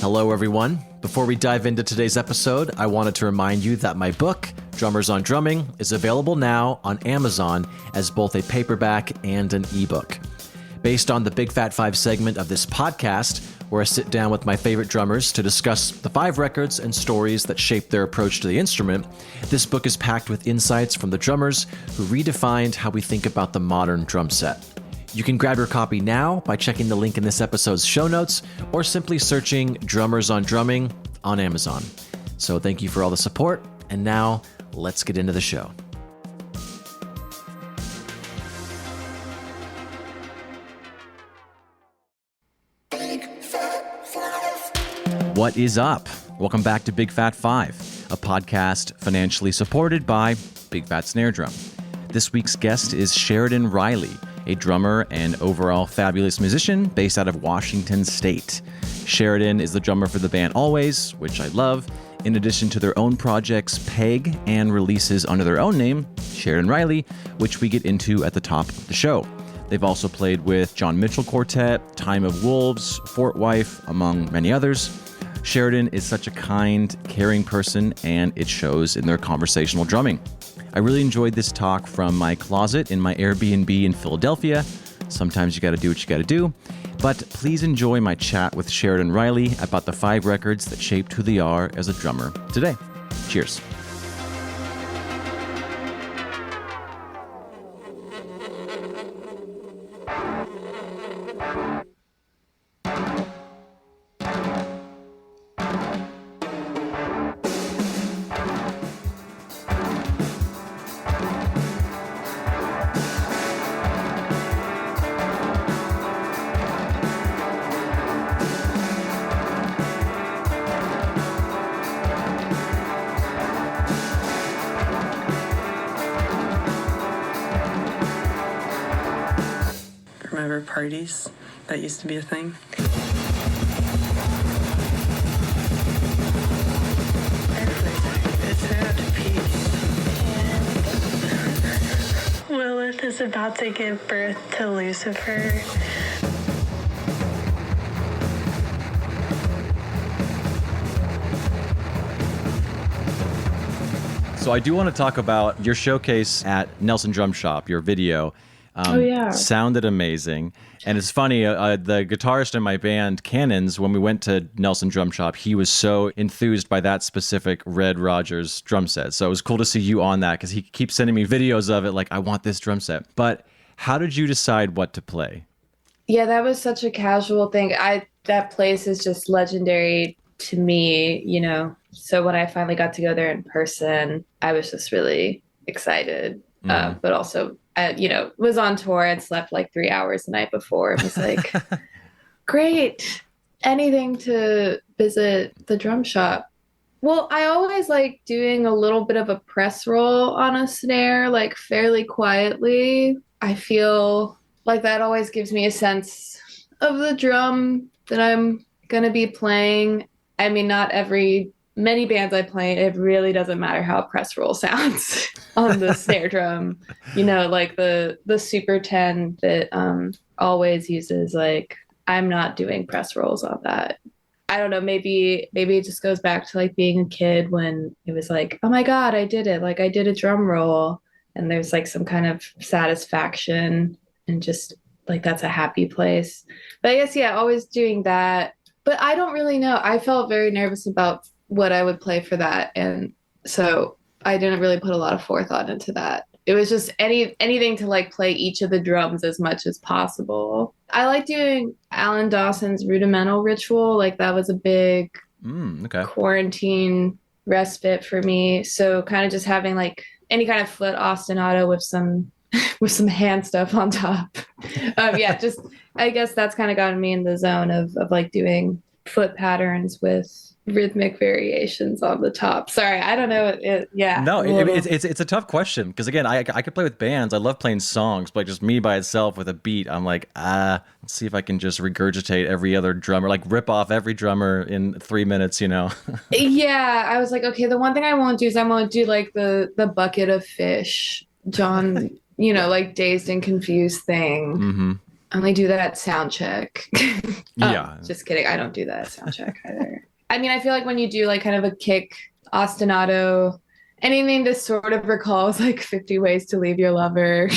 Hello, everyone. Before we dive into today's episode, I wanted to remind you that my book, Drummers on Drumming, is available now on Amazon as both a paperback and an ebook. Based on the Big Fat 5 segment of this podcast, where I sit down with my favorite drummers to discuss the 5 records and stories that shaped their approach to the instrument, this book is packed with insights from the drummers who redefined how we think about the modern drum set. You can grab your copy now by checking the link in this episode's show notes or simply searching Drummers on Drumming on Amazon. So thank you for all the support, and now let's get into the show. What is up? Welcome back to Big Fat 5, a podcast financially supported by Big Fat Snare Drum. This week's guest is Sheridan Riley, a drummer and overall fabulous musician based out of Washington State. Sheridan is the drummer for the band Alvvays, which I love, in addition to their own projects Peg and releases under their own name, Sheridan Riley, which we get into at the top of the show. They've also played with John Mitchell Quartet, Time of Wolves, Fort Wife, among many others. Sheridan is such a kind, caring person, and it shows in their conversational drumming. I really enjoyed this talk from my closet in my Airbnb in Philadelphia. Sometimes you gotta do what you gotta do. But please enjoy my chat with Sheridan Riley about the 5 records that shaped who they are as a drummer today. Cheers. Remember parties? That used to be a thing. It's out to peace. Lilith is about to give birth to Lucifer. So I do want to talk about your showcase at Nelson Drum Shop, your video. Sounded amazing. And it's funny, the guitarist in my band, Cannons, when we went to Nelson Drum Shop, he was so enthused by that specific Red Rogers drum set. So it was cool to see you on that because he keeps sending me videos of it like, I want this drum set. But how did you decide what to play? Yeah, that was such a casual thing. That place is just legendary to me, you know. So when I finally got to go there in person, I was just really excited. But also, was on tour and slept like 3 hours the night before. It was like, great, anything to visit the drum shop. Well, I always like doing a little bit of a press roll on a snare, like fairly quietly. I feel like that always gives me a sense of the drum that I'm going to be playing. I mean, many bands I play, it really doesn't matter how a press roll sounds on the snare drum. You know, like the Super 10 that Alvvays uses, like, I'm not doing press rolls on that. I don't know, maybe it just goes back to like being a kid when it was like, oh my God, I did it. Like I did a drum roll, and there's like some kind of satisfaction and just like that's a happy place. But I guess, yeah, always doing that. But I don't really know. I felt very nervous about what I would play for that. And so I didn't really put a lot of forethought into that. It was just anything to like play each of the drums as much as possible. I like doing Alan Dawson's Rudimental Ritual. Like that was a big quarantine respite for me. So kind of just having like any kind of foot ostinato with some hand stuff on top. I guess that's kind of gotten me in the zone of like doing foot patterns with rhythmic variations on the top. Sorry, I don't know. It's a tough question because again, I could play with bands. I love playing songs, but just me by itself with a beat, I'm like, let's see if I can just regurgitate every other drummer, like rip off every drummer in 3 minutes, you know? Yeah, I was like, okay, the one thing I won't do is I won't do like the bucket of fish, John, like Dazed and Confused thing. Mm-hmm. I only do that at sound check. Yeah. Just kidding. I don't do that at sound check either. I mean, I feel like when you do like kind of a kick ostinato, anything to sort of recalls like 50 Ways to Leave Your Lover.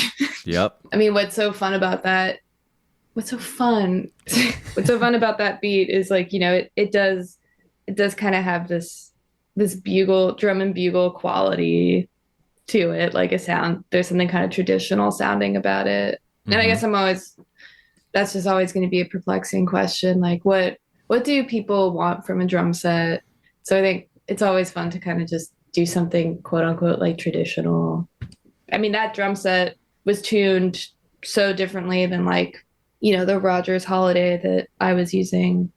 Yep. I mean, what's so fun about that? What's so fun? What's so fun about that beat is like, it does kind of have this bugle, drum and bugle quality to it, like a sound. There's something kind of traditional sounding about it. And I guess that's just always going to be a perplexing question. Like what do people want from a drum set? So I think it's always fun to kind of just do something quote unquote like traditional. I mean, that drum set was tuned so differently than like, the Rogers Holiday that I was using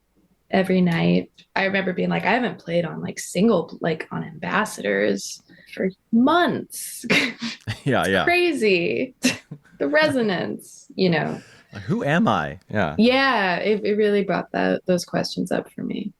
every night. I remember being like, I haven't played on like on ambassadors for months. Yeah. Crazy. The resonance. Who am I? Yeah. Yeah, it really brought those questions up for me.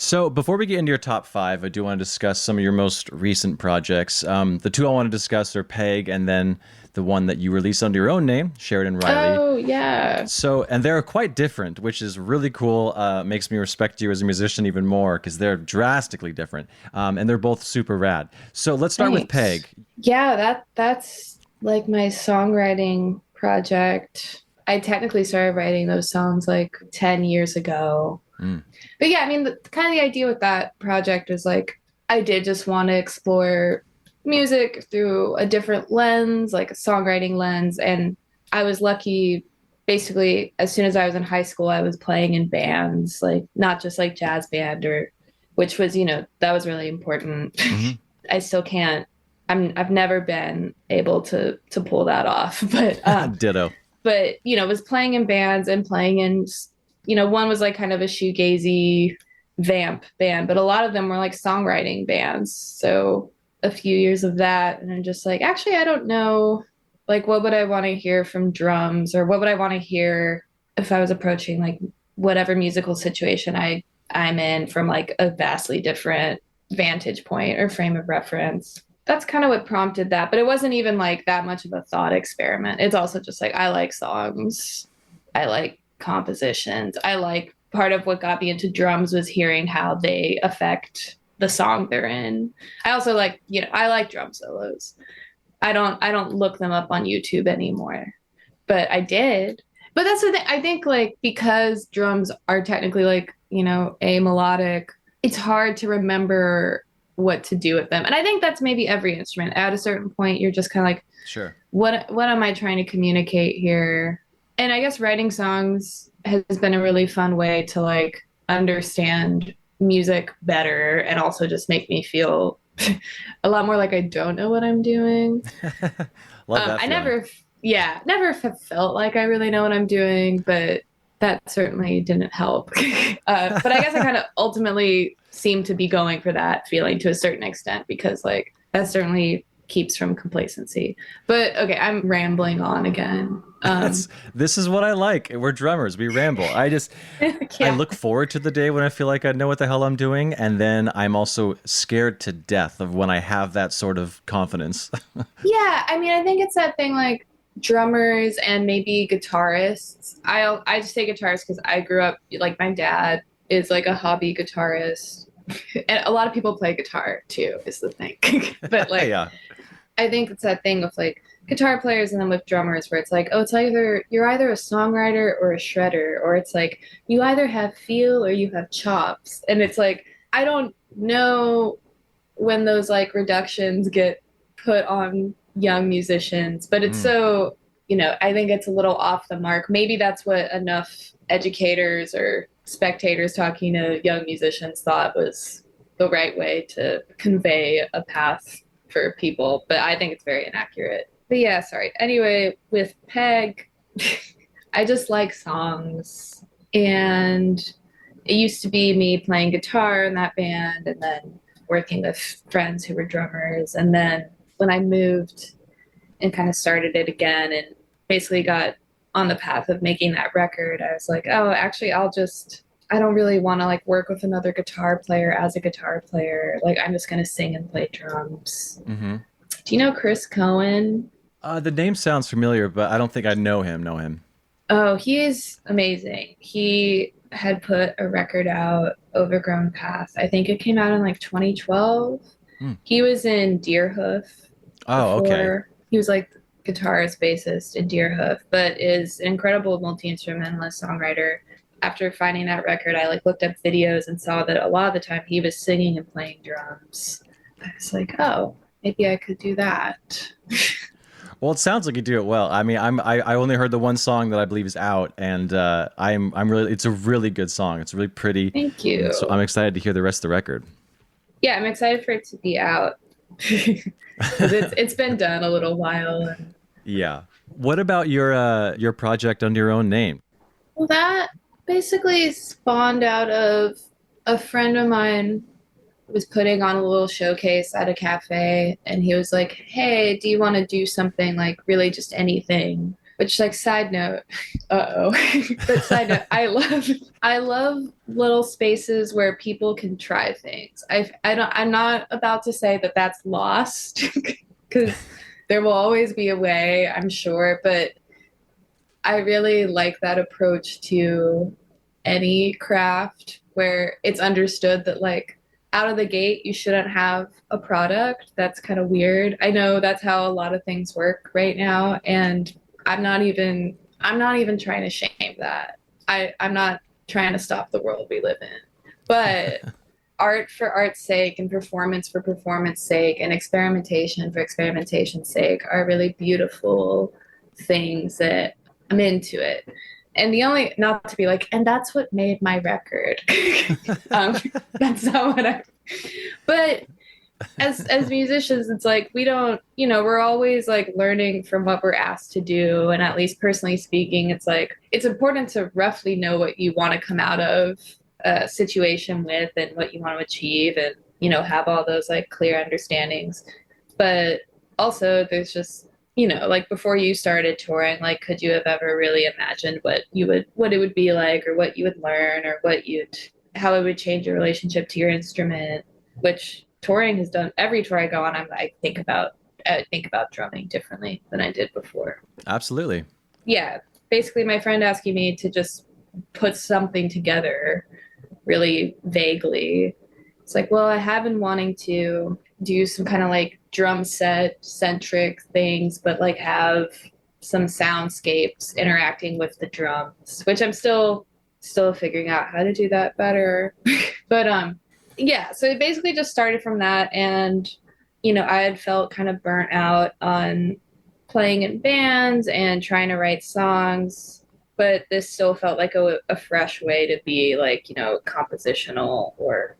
So before we get into your top 5, I do want to discuss some of your most recent projects. The two I want to discuss are Peg and then the one that you released under your own name, Sheridan Riley. Oh, yeah. So, and they're quite different, which is really cool. Makes me respect you as a musician even more because they're drastically different. And they're both super rad. So let's start with Peg. Yeah, that's like my songwriting project. I technically started writing those songs like 10 years ago. But yeah, I mean, kind of the idea with that project is like, I did just want to explore music through a different lens, like a songwriting lens. And I was lucky, basically, as soon as I was in high school, I was playing in bands, like not just like jazz band which was, that was really important. I still can't, I've never been able to pull that off, but Ditto. But was playing in bands and playing in one was like kind of a shoegazy vamp band, but a lot of them were like songwriting bands. So a few years of that, and I'm just like, actually, I don't know, like, what would I want to hear from drums, or what would I want to hear if I was approaching like whatever musical situation I'm in from like a vastly different vantage point or frame of reference. That's kind of what prompted that, but it wasn't even like that much of a thought experiment. It's also just like, I like songs, I like compositions, I like, part of what got me into drums was hearing how they affect the song they're in. I also like, I like drum solos. I don't look them up on YouTube anymore, but I did. But that's the thing. I think like because drums are technically like, a melodic, it's hard to remember what to do with them. And I think that's maybe every instrument. At a certain point, you're just kind of like, sure, what am I trying to communicate here? And I guess writing songs has been a really fun way to like understand music better and also just make me feel a lot more like I don't know what I'm doing. Love that I feeling. never have felt like I really know what I'm doing, but that certainly didn't help. But I guess I kind of ultimately seem to be going for that feeling to a certain extent because like that certainly keeps from complacency. But okay, I'm rambling on again. This is what I like. We're drummers. We ramble. I Yeah. look forward to the day when I feel like I know what the hell I'm doing. And then I'm also scared to death of when I have that sort of confidence. Yeah. I mean, I think it's that thing like drummers and maybe guitarists. I just say guitarists because I grew up like my dad is like a hobby guitarist. And a lot of people play guitar too, is the thing. But like, Yeah. I think it's that thing with like guitar players and then with drummers where it's like, oh, you're either a songwriter or a shredder, or it's like you either have feel or you have chops. And it's like, I don't know when those like reductions get put on young musicians, but it's so, I think it's a little off the mark. Maybe that's what enough educators or spectators talking to young musicians thought was the right way to convey a path for people, but I think it's very inaccurate. But yeah, sorry. Anyway, with Peg, I just like songs. And it used to be me playing guitar in that band and then working with friends who were drummers. And then when I moved and kind of started it again and basically got on the path of making that record, I was like, oh, actually, I don't really want to like work with another guitar player as a guitar player. Like, I'm just going to sing and play drums. Mm-hmm. Do you know Chris Cohen? The name sounds familiar, but I don't think I know him. Oh, he is amazing. He had put a record out, Overgrown Path. I think it came out in like 2012. Hmm. He was in Deerhoof Oh, okay. before. He was like guitarist, bassist in Deerhoof, but is an incredible multi-instrumentalist songwriter. After finding that record, I like looked up videos and saw that a lot of the time he was singing and playing drums. I was like, oh, maybe I could do that. Well, it sounds like you do it well. I mean, I only heard the one song that I believe is out, and I'm really it's a really good song. It's really pretty, Thank and so I'm you. excited to hear the rest of the record. Yeah, I'm excited for it to be out because it's been done a little while. And, Yeah. What about your project under your own name? well, that basically spawned out of a friend of mine was putting on a little showcase at a cafe, and he was like, "Hey, do you want to do something like really just anything?" Which, like, side note, uh-oh, but side note, I love little spaces where people can try things. I'm not about to say that that's lost because there will always be a way, I'm sure, but I really like that approach to any craft where it's understood that, like, out of the gate you shouldn't have a product. That's kind of weird. I know that's how a lot of things work right now, and I'm not even trying to shame that. I'm not trying to stop the world we live in. But art for art's sake and performance for performance sake and experimentation for experimentation's sake are really beautiful things that I'm into it. And the only, not to be like, and that's what made my record. um, that's not what I, but as musicians, it's like we don't, we're always like learning from what we're asked to do. And at least personally speaking, it's like it's important to roughly know what you want to come out of a situation with and what you want to achieve, and have all those like clear understandings. But also there's just, like before you started touring, like could you have ever really imagined what it would be like, or what you would learn, or how it would change your relationship to your instrument, which touring has done. Every tour I go on, I think about drumming differently than I did before. Absolutely. Yeah, basically my friend asking me to just put something together really vaguely. It's like, well, I have been wanting to do some kind of like drum set centric things, but like have some soundscapes interacting with the drums, which I'm still figuring out how to do that better. But yeah, so it basically just started from that. And I had felt kind of burnt out on playing in bands and trying to write songs, but this still felt like a fresh way to be like, compositional, or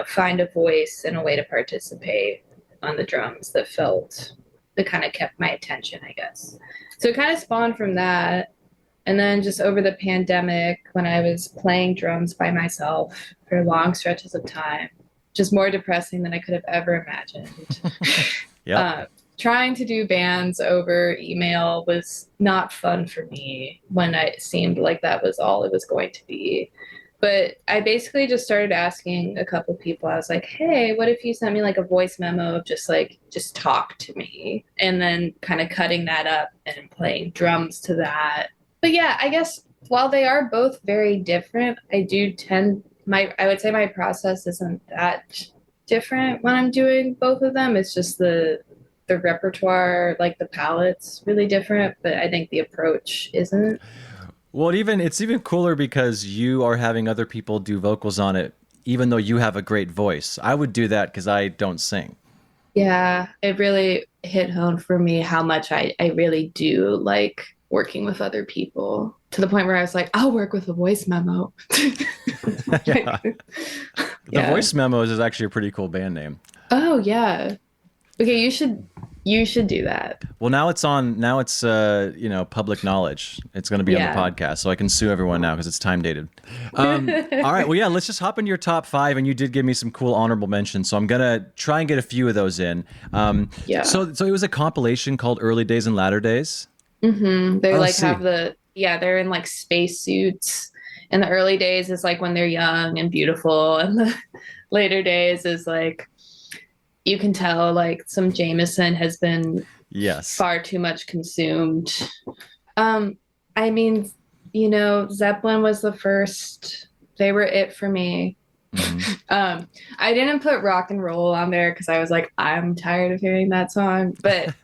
find a voice and a way to participate on the drums that kind of kept my attention, I guess. So it kind of spawned from that. And then just over the pandemic, when I was playing drums by myself for long stretches of time, just more depressing than I could have ever imagined. Yep. Trying to do bands over email was not fun for me when it seemed like that was all it was going to be. But I basically just started asking a couple people. I was like, hey, what if you sent me like a voice memo of just talk to me? And then kind of cutting that up and playing drums to that. But yeah, I guess while they are both very different, I would say my process isn't that different when I'm doing both of them. It's just the repertoire, like the palette's really different, but I think the approach isn't. Well, it's even cooler because you are having other people do vocals on it, even though you have a great voice. I would do that because I don't sing. Yeah, it really hit home for me how much I really do like working with other people, to the point where I was like, I'll work with a voice memo. Yeah. Like, The yeah. Voice Memos is actually a pretty cool band name. Oh yeah. Okay, you should do that. Well, now it's public knowledge. It's going to be on the Yeah. podcast, so I can sue everyone now because it's time dated. All right, well, yeah, let's just hop into your top five, and you did give me some cool honorable mentions, so I'm gonna try and get a few of those in. Yeah. So it was a compilation called Early Days and Latter Days. They Oh, I like see. have they're in like space suits. In the early days is like when they're young and beautiful, and the later days is like you can tell like some Jameson has been Yes. far too much consumed. Um, I mean, Zeppelin was the first. They were it for me. I didn't put rock and roll on there because I was like, I'm tired of hearing that song. But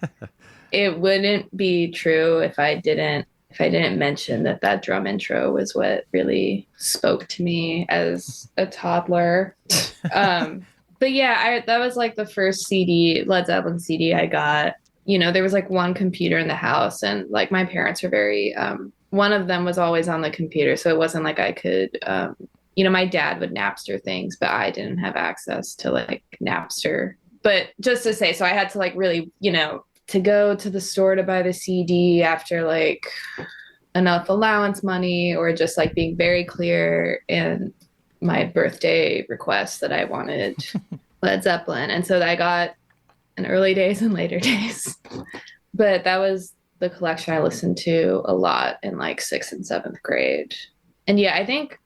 it wouldn't be true if I didn't mention that drum intro was what really spoke to me as a toddler. But yeah, that was like the first Led Zeppelin CD I got. There was like one computer in the house, and like my parents were very, one of them was always on the computer. So it wasn't like I could, my dad would Napster things, but I didn't have access to like Napster. But just to say, so I had to like really, to go to the store to buy the CD after like enough allowance money, or just like being very clear in my birthday request that I wanted Led Zeppelin. And so I got an early days and later days. But that was the collection I listened to a lot in like 6th and 7th grade. And yeah, I think,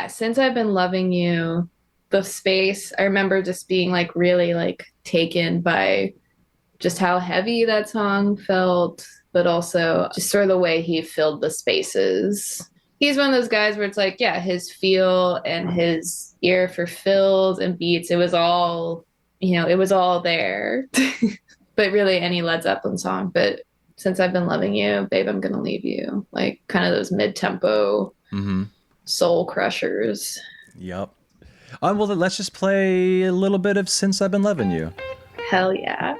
Since I've Been Loving You, the space, I remember just being like really like taken by just how heavy that song felt, but also just sort of the way he filled the spaces. He's one of those guys where it's like, his feel and his ear for fills and beats, it was all there. But really any Led Zeppelin song. But Since I've Been Loving You, Babe, I'm Gonna Leave You, like kind of those mid-tempo soul crushers. Yep. Well, then let's just play a little bit of Since I've Been Loving You. Hell yeah.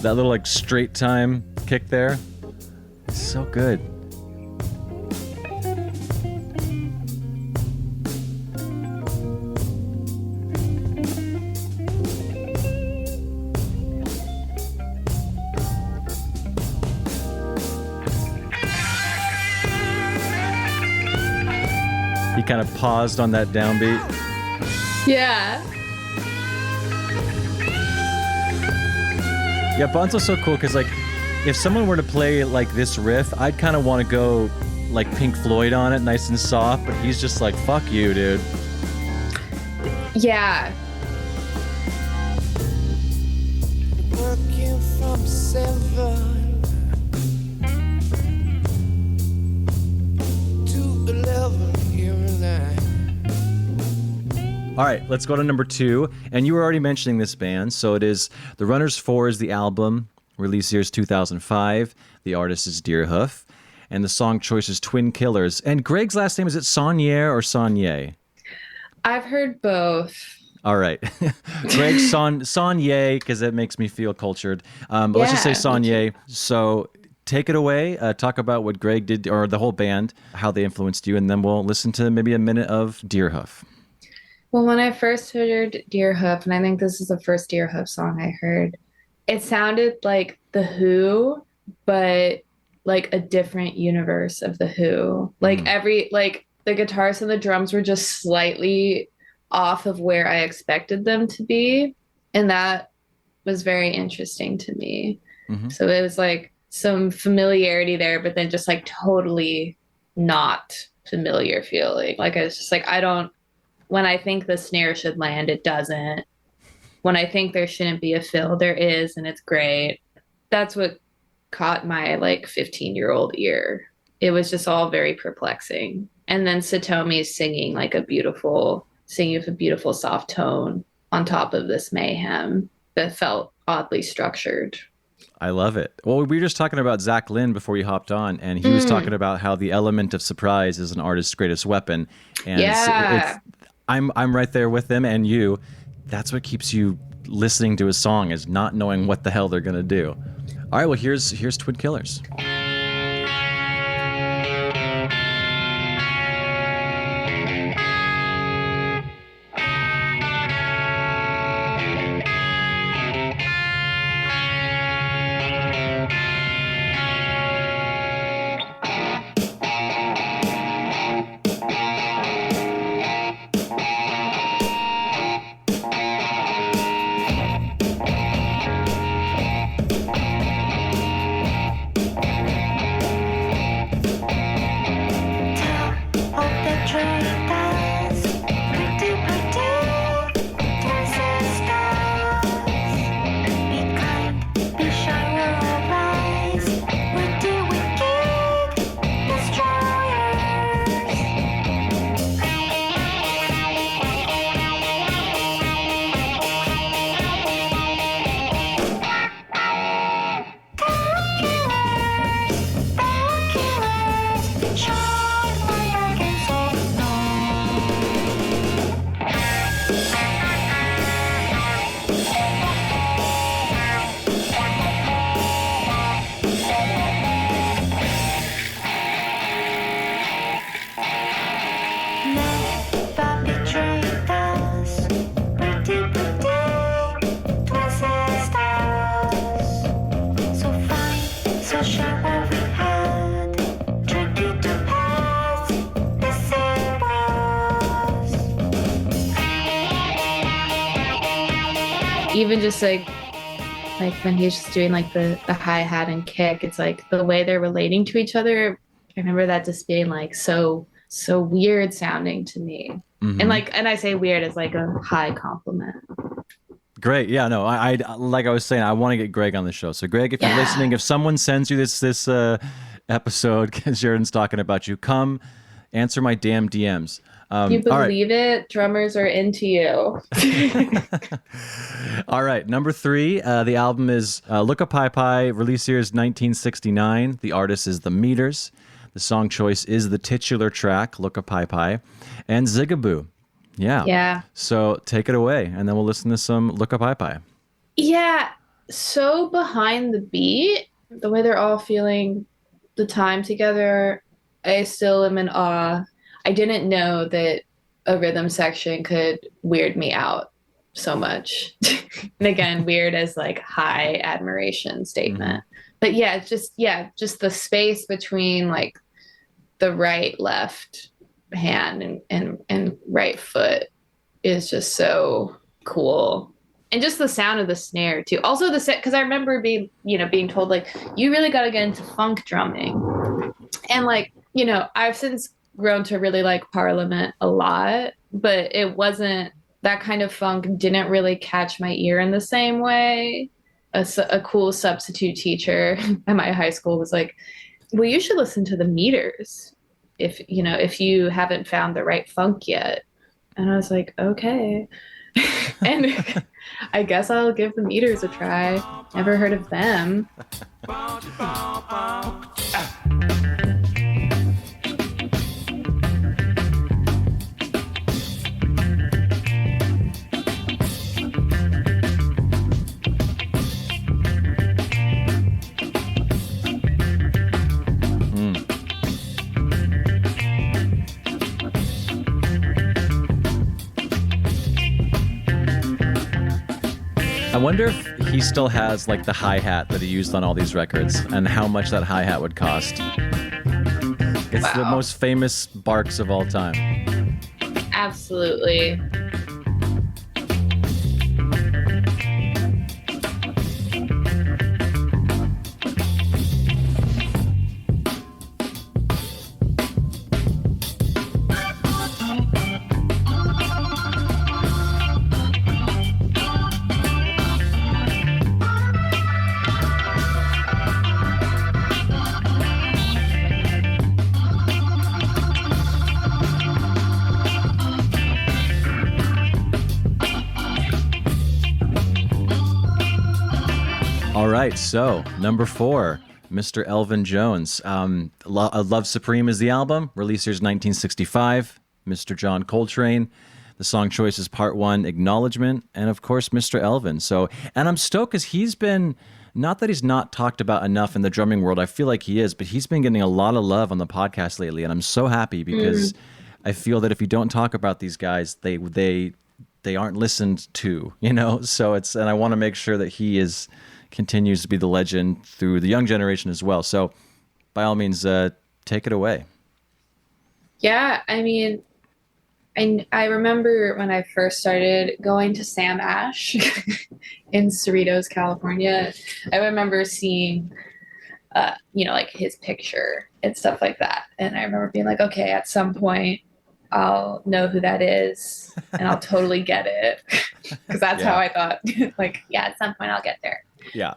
That little like straight time kick there, so good. He kind of paused on that downbeat. Yeah. Yeah, Bonzo's so cool because, like, if someone were to play, like, this riff, I'd kind of want to go, like, Pink Floyd on it, nice and soft, but he's just like, fuck you, dude. Yeah. Working from 7 to 11 here and there. All right, let's go to number 2. And you were already mentioning this band. So it is The Runners 4 is the album. Release year is 2005. The artist is Deerhoof. And the song choice is Twin Killers. And Greg's last name, is it Saunier or Saunier? I've heard both. All right. Greg Saunier, because it makes me feel cultured. But let's just say Saunier. So take it away. Talk about what Greg did, or the whole band, how they influenced you. And then we'll listen to maybe a minute of Deerhoof. Well, when I first heard Deerhoof, and I think this is the first Deerhoof song I heard, it sounded like The Who, but like a different universe of The Who. Like the guitars and the drums were just slightly off of where I expected them to be. And that was very interesting to me. Mm-hmm. So it was like some familiarity there, but then just like totally not familiar feeling. Like I was just like, when I think the snare should land, it doesn't. When I think there shouldn't be a fill, there is, and it's great. That's what caught my like 15-year-old ear. It was just all very perplexing. And then Satomi's singing with a beautiful soft tone on top of this mayhem that felt oddly structured. I love it. Well, we were just talking about Zach Lind before you hopped on, and he was talking about how the element of surprise is an artist's greatest weapon. And I'm right there with them and you. That's what keeps you listening to a song, is not knowing what the hell they're going to do. All right, well, here's Twin Killers. to share what we had. Tricky to pass. This it was. Even just like when he's just doing like the hi-hat and kick, it's like the way they're relating to each other. I remember that just being like so weird sounding to me. And I say weird as like a high compliment. Great. Yeah, no, I like I was saying, I want to get Greg on the show. So Greg, if you're listening, if someone sends you this episode, because Sheridan's talking about you, come answer my damn DMs. You believe it? Drummers are into you. All right. Number 3, the album is Look Up Pie Pie, release year is 1969. The artist is The Meters. The song choice is the titular track, Look Up Pie Pie, and Zigaboo. Yeah. Yeah. So take it away, and then we'll listen to some Look Up Pie Pie. Yeah. So behind the beat, the way they're all feeling the time together, I still am in awe. I didn't know that a rhythm section could weird me out so much. And again, weird as like high admiration statement. But yeah, just the space between like the right, left hand and right foot is just so cool. And just the sound of the snare too. Also the set, because I remember being told like, you really got to get into funk drumming. And like, I've since grown to really like Parliament a lot, but it wasn't, that kind of funk didn't really catch my ear in the same way. A cool substitute teacher at my high school was like, well, you should listen to The Meters if you haven't found the right funk yet. And I was like, okay. And I guess I'll give The Meters a try. Never heard of them. I wonder if he still has like the hi-hat that he used on all these records and how much that hi-hat would cost. It's the most famous barks of all time. Absolutely. All right, so number 4, Mr. Elvin Jones. Love Supreme is the album. Release year is 1965. Mr. John Coltrane. The song choice is part 1, Acknowledgement, and of course, Mr. Elvin. So, and I'm stoked because he's been, not that he's not talked about enough in the drumming world, I feel like he is, but he's been getting a lot of love on the podcast lately, and I'm so happy because I feel that if you don't talk about these guys, they aren't listened to, So and I want to make sure that he continues to be the legend through the young generation as well. So by all means, take it away. Yeah, I mean, I remember when I first started going to Sam Ash in Cerritos, California, I remember seeing, like his picture and stuff like that. And I remember being like, okay, at some point I'll know who that is and I'll totally get it. Because that's how I thought, at some point I'll get there. Yeah.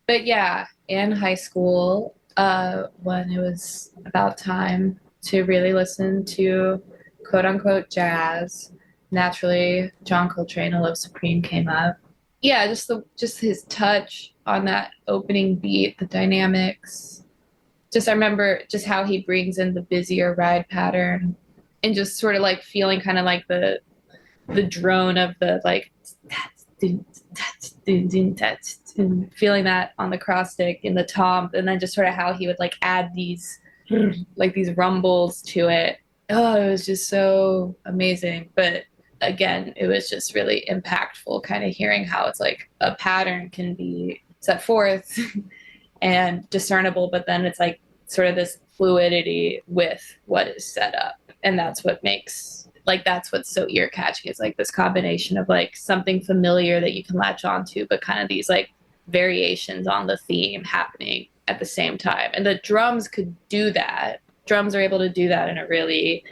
But yeah, in high school, when it was about time to really listen to quote unquote jazz, naturally John Coltrane, I Love Supreme came up. Yeah, just his touch on that opening beat, the dynamics. I remember just how he brings in the busier ride pattern and just sort of like feeling kind of like the drone of the like feeling that on the cross stick in the tom, and then just sort of how he would like add these rumbles to it. Oh, it was just so amazing. But again, it was just really impactful kind of hearing how it's like a pattern can be set forth and discernible, but then it's like sort of this fluidity with what is set up. And that's what makes, like, that's what's so ear catching. It's like this combination of like something familiar that you can latch onto, but kind of these like variations on the theme happening at the same time. And the drums could do that. Drums are able to do that in a really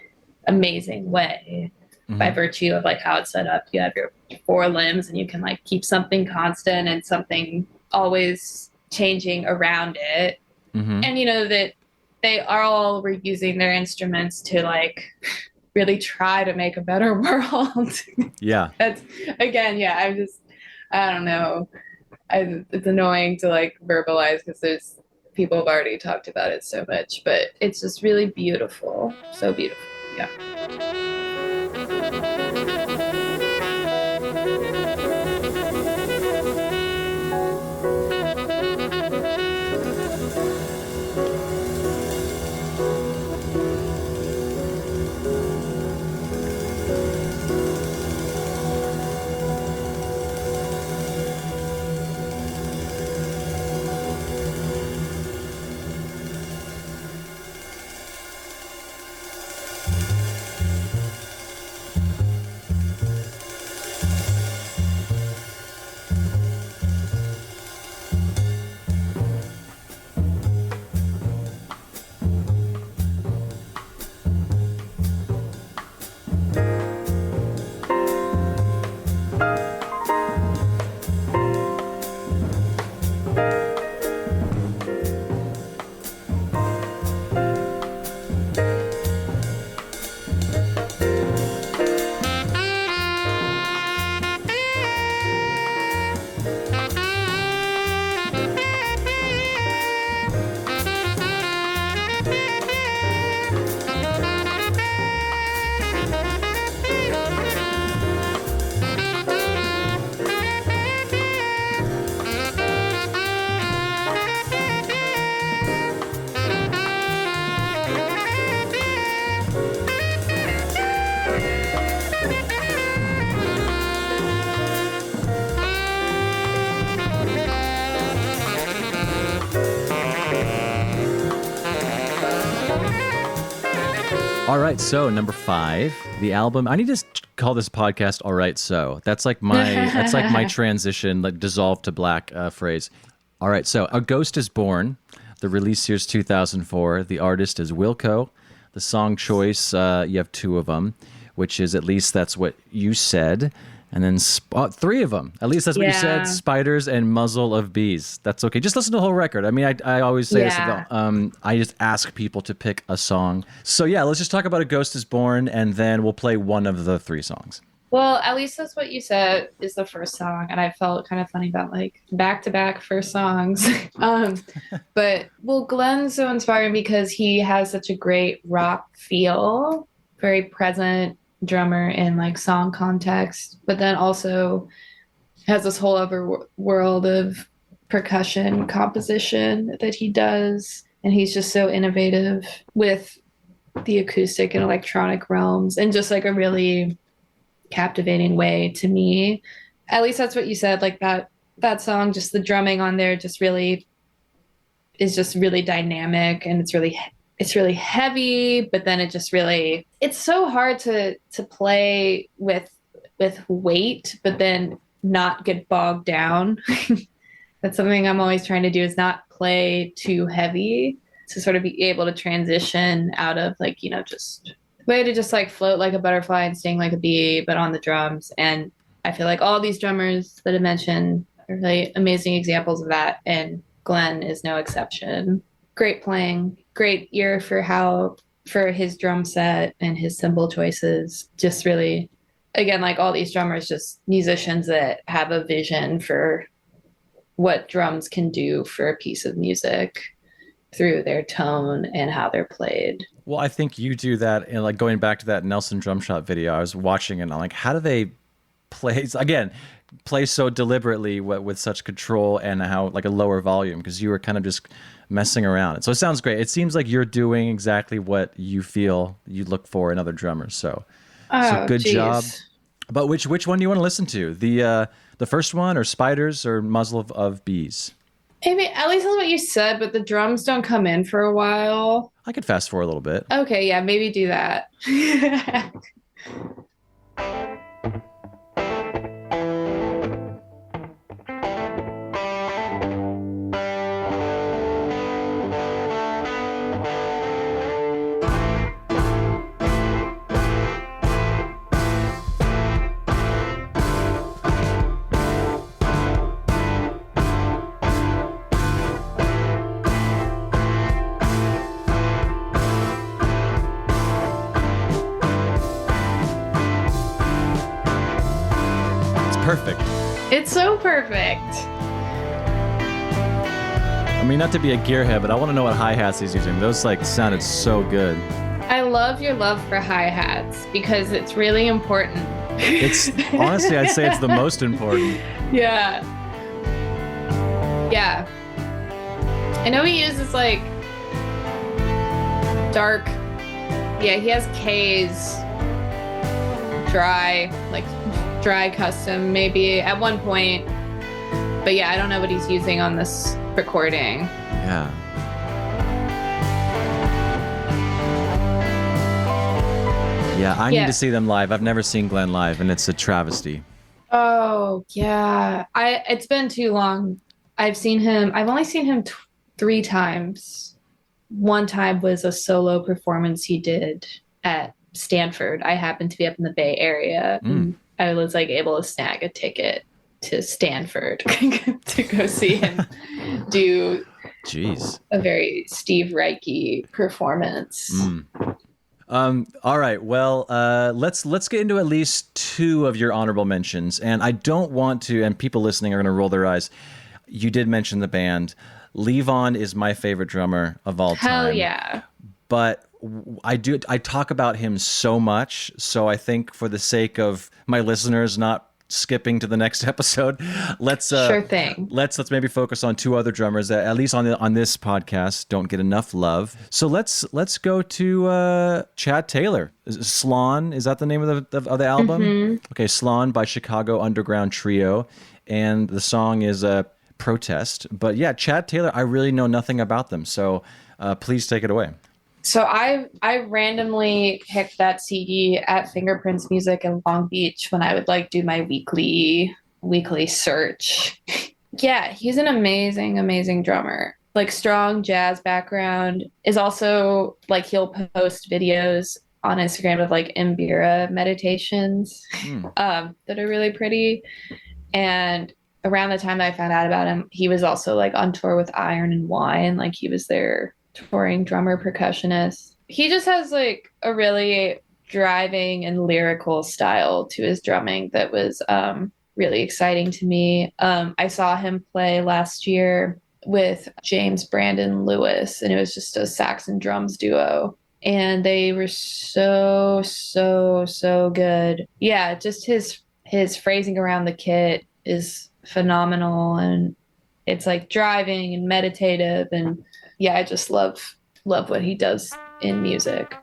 amazing way by virtue of like how it's set up. You have your four limbs and you can like keep something constant and something always changing around it. And you know that they are all reusing their instruments to like really try to make a better world. Yeah. That's again, yeah, I don't know. It's annoying to like verbalize because there's people have already talked about it so much, but it's just really beautiful. So beautiful. Yeah. All right, so number 5, the album. I need to call this podcast "All Right, So." That's like my transition, like dissolve to black phrase. All right, so A Ghost is Born. The release year's 2004. The artist is Wilco. The song choice, you have 2 of them, which is at least that's what you said. And then 3 of them. At least that's what you said. Spiders and Muzzle of Bees. That's okay. Just listen to the whole record. I mean, I always say this about, I just ask people to pick a song. So yeah, let's just talk about A Ghost is Born, and then we'll play one of the 3 songs. Well, at least that's what you said is the first song. And I felt kind of funny about like back-to-back first songs. But well, Glenn's so inspiring because he has such a great rock feel, very present drummer in like song context, but then also has this whole other world of percussion composition that he does. And he's just so innovative with the acoustic and electronic realms in just like a really captivating way to me. At least that's what you said, like that song, just the drumming on there just really is just really dynamic, and it's really heavy, but then it just really, it's so hard to play with weight, but then not get bogged down. That's something I'm always trying to do, is not play too heavy, to sort of be able to transition out of like, you know, just way to just like float like a butterfly and sting like a bee, but on the drums. And I feel like all these drummers that I mentioned are really amazing examples of that. And Glenn is no exception. Great playing, great ear for his drum set and his cymbal choices. Just really, again, like all these drummers, just musicians that have a vision for what drums can do for a piece of music through their tone and how they're played. Well, I think you do that, and like going back to that Nelson drum shot video, I was watching it and I'm like, how do they play so deliberately with such control, and how like a lower volume, because you were kind of just messing around. So it sounds great. It seems like you're doing exactly what you feel you look for in other drummers. So good job. But which one do you want to listen to? The first one, or Spiders, or Muzzle of Bees? Maybe at least on what you said, but the drums don't come in for a while. I could fast forward a little bit. Okay, yeah, maybe do that. Perfect. It's so perfect. I mean, not to be a gearhead, but I want to know what hi-hats he's using. Those like sounded so good. I love your love for hi-hats because it's really important. It's honestly, I'd say it's the most important. Yeah. Yeah. I know he uses like dark. Yeah, he has K's dry custom maybe at one point. But yeah, I don't know what he's using on this recording. Yeah. Yeah, I need to see them live. I've never seen Glenn live, and it's a travesty. Oh, yeah. It's been too long. I've only seen him 3 times. One time was a solo performance he did at Stanford. I happened to be up in the Bay Area. And I was like able to snag a ticket to Stanford to go see him do a very Steve Reich performance. All right. Well, let's get into at least 2 of your honorable mentions. And I don't want to, and people listening are going to roll their eyes. You did mention the band. Levon is my favorite drummer of all time. Hell yeah. But I talk about him so much. So I think for the sake of my listeners not skipping to the next episode, let's sure thing. Let's maybe focus on 2 other drummers that at least on this podcast don't get enough love. So let's go to Chad Taylor. Slon, is that the name of the album? Mm-hmm. Okay, Slon by Chicago Underground Trio, and the song is Protest. But yeah, Chad Taylor, I really know nothing about them. So please take it away. So I randomly picked that CD at Fingerprints Music in Long Beach when I would like do my weekly search. Yeah, he's an amazing drummer. Like strong jazz background, is also like he'll post videos on Instagram of like Imbira meditations that are really pretty. And around the time that I found out about him, he was also like on tour with Iron and Wine. Like he was their touring drummer percussionist. He just has like a really driving and lyrical style to his drumming that was really exciting to me. I saw him play last year with James Brandon Lewis, and it was just a sax and drums duo. And they were so good. Yeah, just his phrasing around the kit is phenomenal, and it's like driving and meditative, and yeah, I just love what he does in music.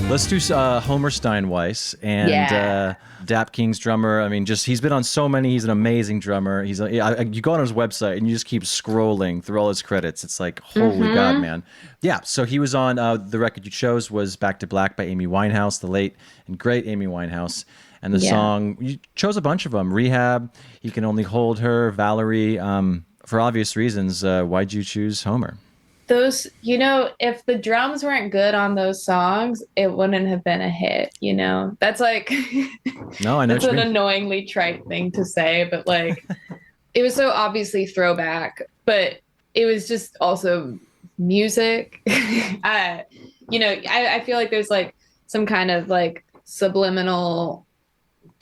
Let's do Homer Steinweiss and Dap King's drummer. I mean, he's been on so many. He's an amazing drummer. You go on his website and you just keep scrolling through all his credits. It's like, holy God, man. Yeah, so he was on, the record you chose was Back to Black by Amy Winehouse, the late and great Amy Winehouse. And the song, you chose a bunch of them. Rehab, He Can Only Hold Her, Valerie. For obvious reasons, why'd you choose Homer? Those, if the drums weren't good on those songs, it wouldn't have been a hit. That's like, No, I know that's what you an mean. annoyingly trite thing to say, but like, it was so obviously throwback, but it was just also music. I feel like there's like some kind of like subliminal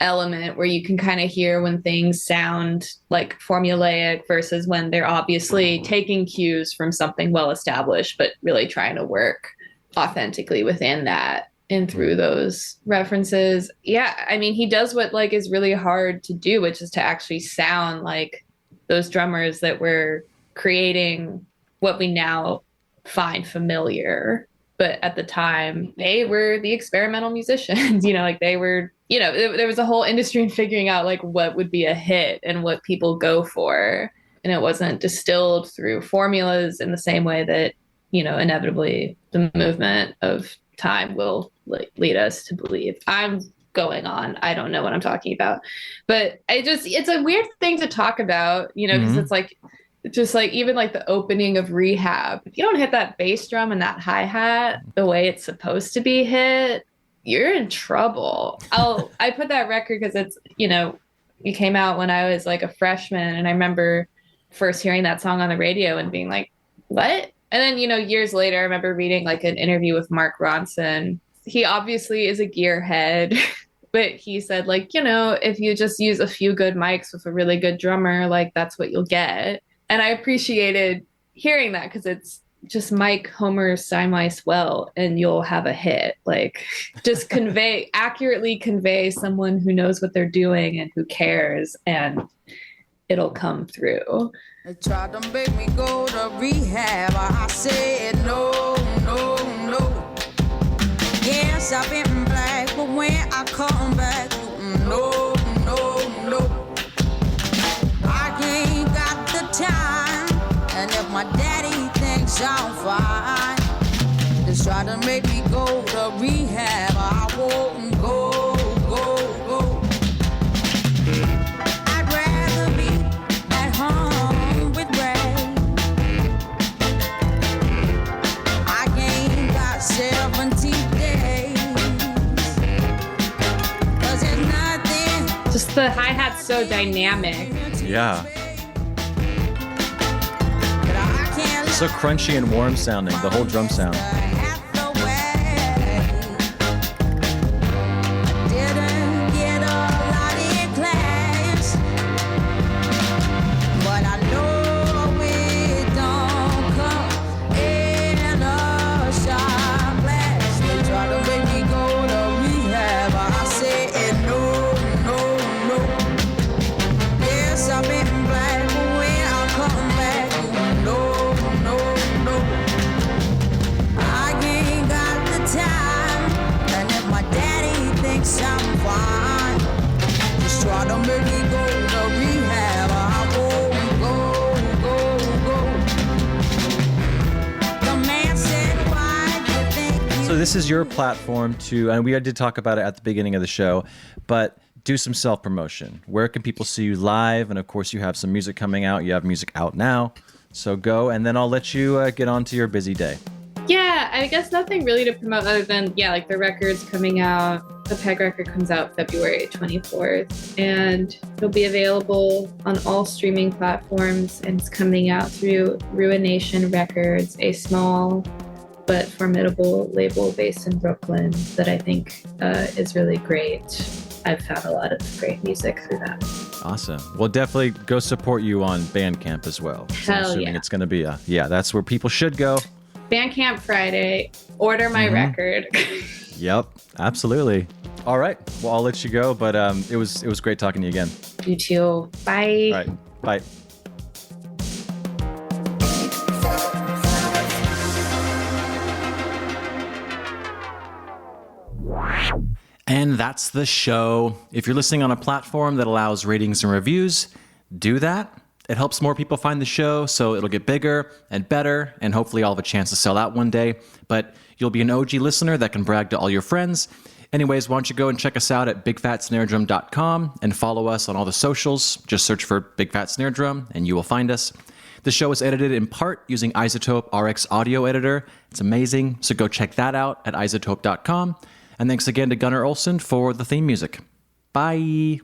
element where you can kind of hear when things sound like formulaic versus when they're obviously taking cues from something well established, but really trying to work authentically within that and through those references. Yeah, I mean, he does what like is really hard to do, which is to actually sound like those drummers that were creating what we now find familiar. But at the time, they were the experimental musicians, like they were, there was a whole industry in figuring out like what would be a hit and what people go for. And it wasn't distilled through formulas in the same way that, inevitably the movement of time will like lead us to believe. I'm going on. I don't know what I'm talking about. But it's a weird thing to talk about, because it's like, just like even like the opening of Rehab, if you don't hit that bass drum and that hi-hat the way it's supposed to be hit, you're in trouble. I put that record because it's, it came out when I was like a freshman, and I remember first hearing that song on the radio and being like, what? And then, years later, I remember reading like an interview with Mark Ronson. He obviously is a gearhead, but he said like, if you just use a few good mics with a really good drummer, like that's what you'll get. And I appreciated hearing that because it's just Mike Homer Steinweiss well, and you'll have a hit. Like, just accurately convey someone who knows what they're doing and who cares, and it'll come through. They tried to make me go to rehab. I said no, no, no. Yes, I've been black, but when I come back, no, no, no. Time, and if my daddy thinks I'm fine, just try to make me go to rehab. I won't go. I'd rather be at home with Ray. I ain't got 70 days, 'cause there's nothing. Just the hi-hat's so dynamic. Yeah. So crunchy and warm sounding, the whole drum sound. So this is your platform to, and we did talk about it at the beginning of the show, but do some self-promotion. Where can people see you live? And of course, you have some music coming out. You have music out now. So go, and then I'll let you get on to your busy day. Yeah, I guess nothing really to promote other than, like the record's coming out. The Peg record comes out February 24th, and it'll be available on all streaming platforms, and it's coming out through Ruination Records, a small but formidable label based in Brooklyn that I think is really great. I've found a lot of great music through that. Awesome. Well, definitely go support you on Bandcamp as well. Hell I'm assuming yeah. it's going to be that's where people should go. Bandcamp Friday, order my record. Yep, absolutely. All right. Well, I'll let you go, but it was great talking to you again. You too. Bye. All right. Bye. And that's the show. If you're listening on a platform that allows ratings and reviews, do that. It helps more people find the show, so it'll get bigger and better, and hopefully I'll have a chance to sell out one day. But you'll be an OG listener that can brag to all your friends. Anyways, why don't you go and check us out at bigfatsnaredrum.com and follow us on all the socials. Just search for Big Fat Snare Drum and you will find us. The show is edited in part using Isotope RX Audio Editor. It's amazing, so go check that out at isotope.com. And thanks again to Gunnar Olsen for the theme music. Bye!